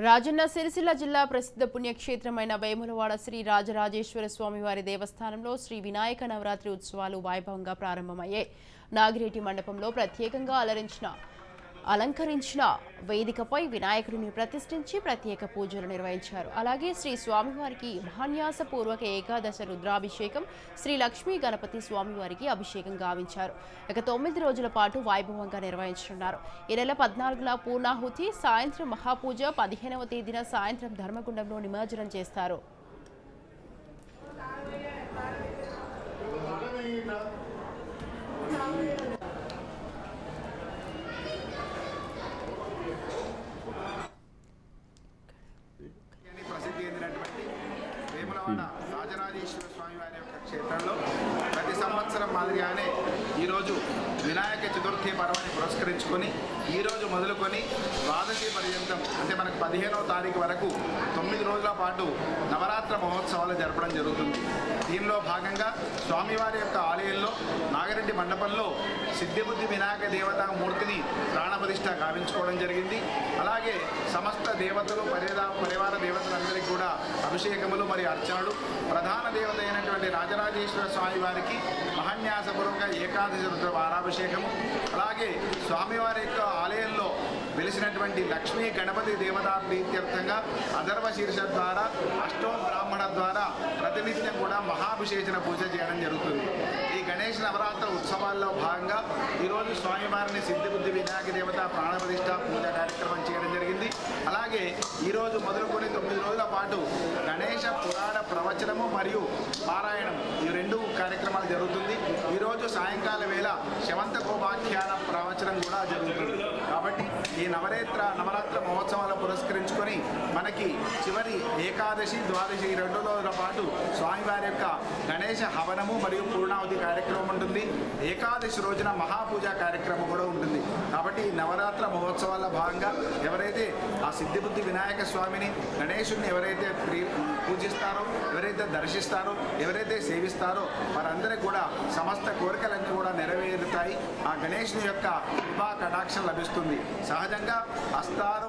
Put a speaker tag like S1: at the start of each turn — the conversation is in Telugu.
S1: రాజన్న సిరిసిల్ల జిల్లా ప్రసిద్ధ పుణ్యక్షేత్రమైన వేములవాడ శ్రీ రాజరాజేశ్వర స్వామివారి దేవస్థానంలో శ్రీ వినాయక నవరాత్రి ఉత్సవాలు వైభవంగా ప్రారంభమయ్యాయి. నాగిరెడ్డి మండపంలో ప్రత్యేకంగా అలంకరించిన వేదికపై వినాయకుడిని ప్రతిష్ఠించి ప్రత్యేక పూజలు నిర్వహించారు. అలాగే శ్రీ స్వామివారికి మహాన్యాసపూర్వక ఏకాదశ రుద్రాభిషేకం, శ్రీ లక్ష్మీ గణపతి స్వామివారికి అభిషేకం గావించారు. ఇక 9 రోజుల పాటు వైభవంగా నిర్వహించనున్నారు. ఈ నెల 14న పూర్ణాహుతి, సాయంత్రం మహాపూజ, 15వ తేదీన సాయంత్రం ధర్మగుండంలో నిమజ్జనం చేస్తారు.
S2: ప్రసిద్ధి చెందినటువంటి వేములవాడ రాజరాజేశ్వర స్వామి వారి యొక్క క్షేత్రంలో ప్రతి సంవత్సరం మాదిరిగానే ఈరోజు వినాయక చతుర్థి పర్వాన్ని పురస్కరించుకొని ఈరోజు మొదలుకొని ద్వాదశి పర్యంతం అంటే మనకు 15వ తారీఖు వరకు 9 రోజుల పాటు నవరాత్ర మహోత్సవాలు జరపడం జరుగుతుంది. దీనిలో భాగంగా స్వామివారి యొక్క ఆలయంలో నాగిరెడ్డి మండపంలో సిద్ధిబుద్ధి వినాయక దేవతా మూర్తిని ప్రాణప్రతిష్ఠ గావించుకోవడం జరిగింది. అలాగే సమస్త దేవతలు పరివార దేవతలందరికీ కూడా అభిషేకములు మరియు అర్చనలు, ప్రధాన దేవత అయినటువంటి రాజరాజేశ్వర స్వామి వారికి మహాన్యాసపూర్వక ఏకాదశి రుద్ర వారాభిషేకము, అలాగే స్వామివారి యొక్క ఆలయంలో వెలిసినటువంటి లక్ష్మీ గణపతి దేవతా ప్రీత్యర్థంగా అధర్వ శీర్ష ద్వారా అష్టో బ్రాహ్మణ ద్వారా ప్రతినిత్యం కూడా మహాభిషేచన పూజ చేయడం జరుగుతుంది. ఈ గణేష్ నవరాత్ర ఉత్సవాల్లో భాగంగా ఈరోజు స్వామివారిని సిద్ధిబుద్ధి వినాయక దేవత ప్రాణప్రతిష్ఠ పూజ కార్యక్రమం చేయడం జరిగింది. అలాగే ఈరోజు మొదలుకొని 9 రోజుల పాటు గణేష పురాణ ప్రవచనము మరియు పారాయణం ఈ 2 కార్యక్రమాలు జరుగుతుంది. ఈరోజు సాయంకాల వేళ శవంతకోపాఖ్యాన ప్రవచనం కూడా జరుగుతుంది. కాబట్టి ఈ నవరాత్ర మహోత్సవాలు పురస్కరించుకొని మనకి చివరి ఏకాదశి, ద్వాదశి 2 రోజుల పాటు స్వామివారి యొక్క గణేష హవనము మరియు పూర్ణావతి కార్యక్రమం ఉంటుంది. ఏకాదశి రోజున మహాపూజ కార్యక్రమం కూడా ఉంటుంది. కాబట్టి ఈ నవరాత్ర మహోత్సవాల భాగంగా ఎవరైతే ఆ సిద్ధిబుద్ధి వినాయక స్వామిని, గణేశుడిని ఎవరైతే పూజిస్తారో, ఎవరైతే దర్శిస్తారో, ఎవరైతే సేవిస్తారో వారందరికీ కూడా సమస్త కోరికలన్నీ కూడా నెరవేరుతాయి. ఆ గణేశుని యొక్క కృపా కటాక్షం లభిస్తుంది. సహజంగా హస్తాలు